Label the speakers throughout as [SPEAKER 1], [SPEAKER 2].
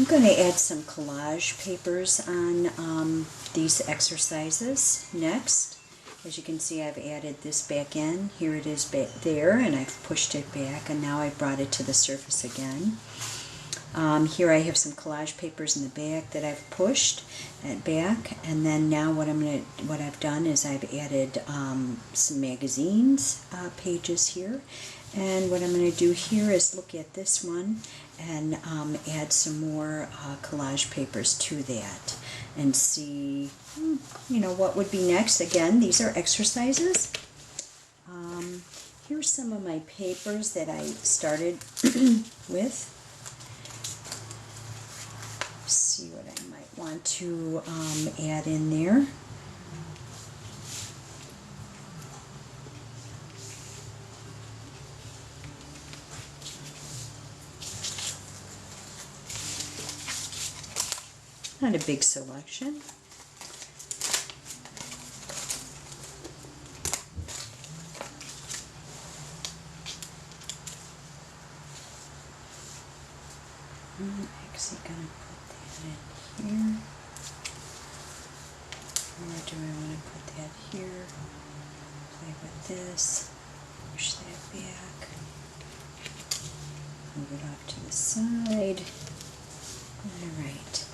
[SPEAKER 1] I'm going to add some collage papers on these exercises next. As you can see, I've added this back in. Here it is back there, and I've pushed it back, and now I've brought it to the surface again. Here I have some collage papers in the back that I've pushed back, and then now what I've done is I've added some magazines pages here, and what I'm going to do here is look at this one and add some more collage papers to that and see what would be next. Again, these are exercises. Here's some of my papers that I started with. See what I might want to add in there. Not a big selection. I'm actually going to put that in here. Or do I want to put that here? Play with this. Push that back. Move it off to the side. Alright.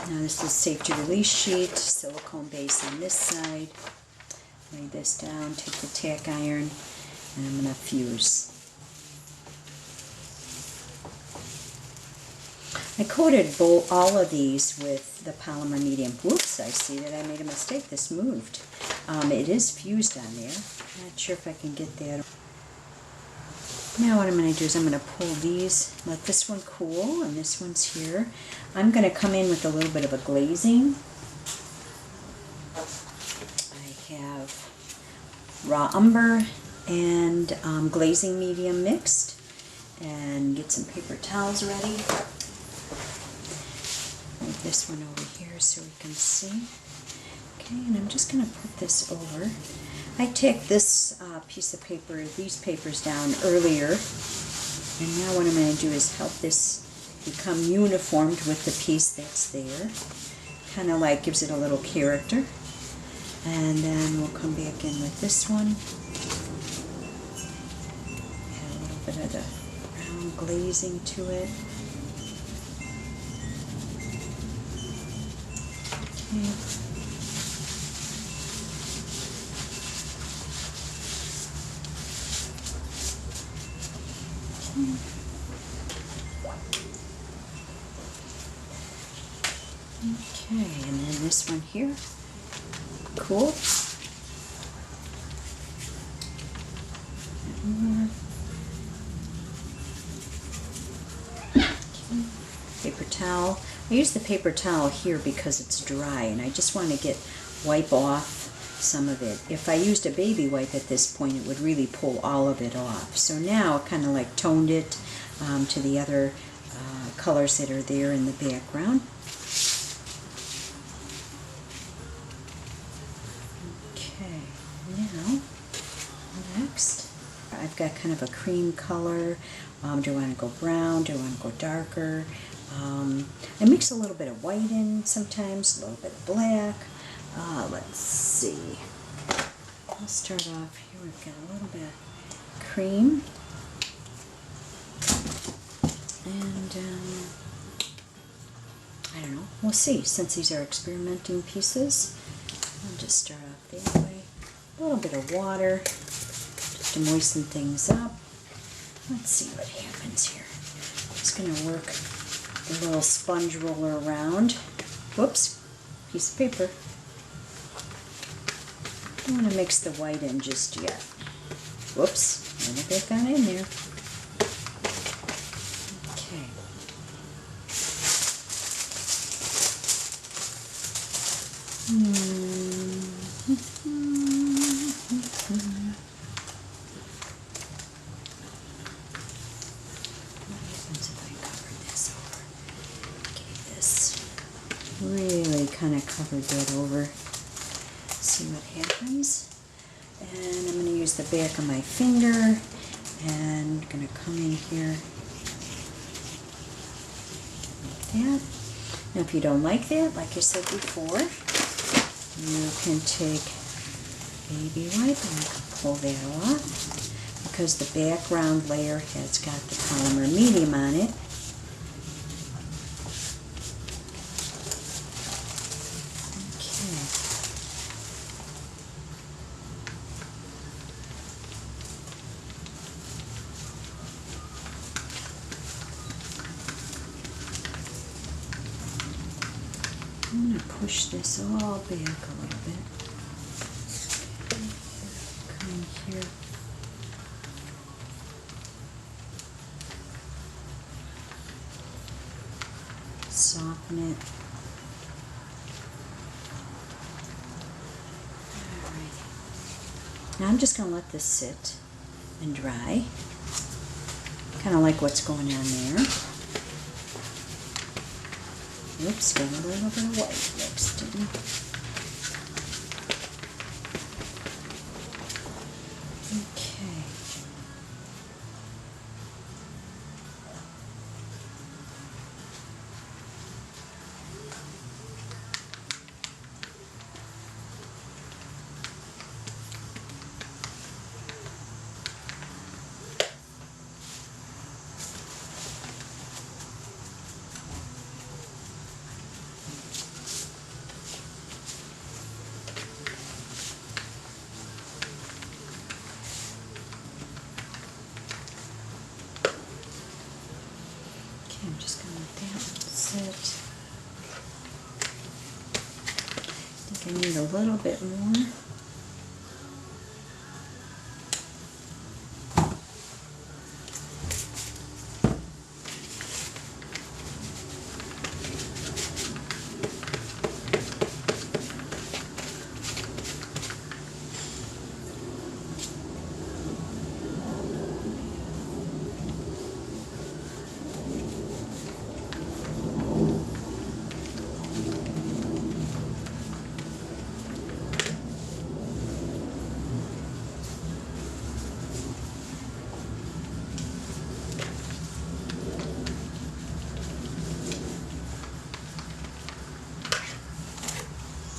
[SPEAKER 1] Now this is safety release sheet, silicone base on this side. Lay this down, take the tack iron, and I'm going to fuse. I coated all of these with the polymer medium. Whoops, I see that I made a mistake. This moved. It is fused on there. I'm not sure if I can get that. Now what I'm going to do is I'm going to pull these, let this one cool, and this one's here. I'm going to come in with a little bit of a glazing. I have raw umber and glazing medium mixed. And get some paper towels ready. Move this one over here so we can see. Okay, and I'm just going to put this over. I tacked this piece of paper, these papers down earlier, and now what I'm going to do is help this become uniformed with the piece that's there. Kind of like gives it a little character. And then we'll come back in with this one. Add a little bit of the brown glazing to it. Okay. Okay, and then this one here. Cool. Okay. Paper towel. I use the paper towel here because it's dry and I just want to wipe off some of it. If I used a baby wipe at this point, it would really pull all of it off. So now it kind of like toned it to the other colors that are there in the background. Okay, now next I've got kind of a cream color. Do I want to go brown? Do I want to go darker? I mix a little bit of white in sometimes, a little bit of black. Let's see. I'll start off here. We've got a little bit of cream. And I don't know. We'll see. Since these are experimenting pieces, I'll just start off that way. A little bit of water just to moisten things up. Let's see what happens here. I'm just going to work the little sponge roller around. Whoops, piece of paper. I don't want to mix the white in just yet. Whoops, I think I got in there. Okay. Really kind of covered that over. See what happens. And I'm going to use the back of my finger and I'm going to come in here that. Now if you don't like that, like I said before, you can take baby wipe and you can pull that off because the background layer has got the polymer medium on it. I'm going to push this all back a little bit. Come in here. Soften it. Alright. Now I'm just going to let this sit and dry. Kind of like what's going on there. Oops, got a little bit of white mixed in. Okay. I'm just going to let that sit. I think I need a little bit more.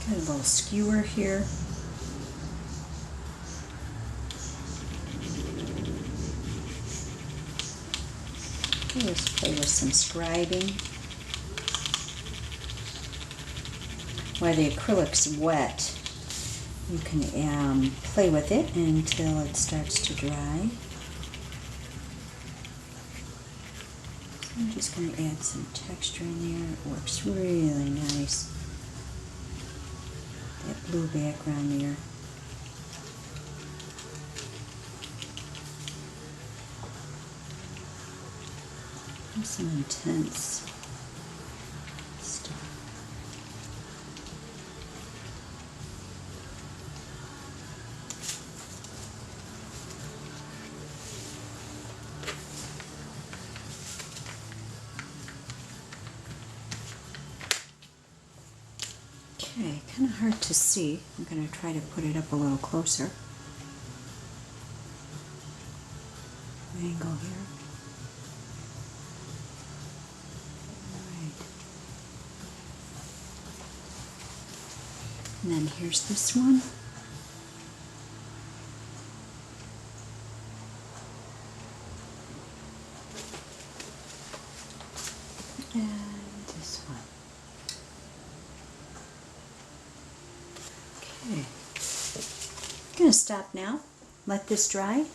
[SPEAKER 1] Got a little skewer here. Let's play with some scribing. While the acrylic's wet, you can play with it until it starts to dry. So I'm just going to add some texture in there. It works really nice. That blue background there. And some intense stuff. Okay, kind of hard to see. I'm going to try to put it up a little closer. Angle here. Alright. And then here's this one. And this one. Okay, I'm going to stop now, let this dry,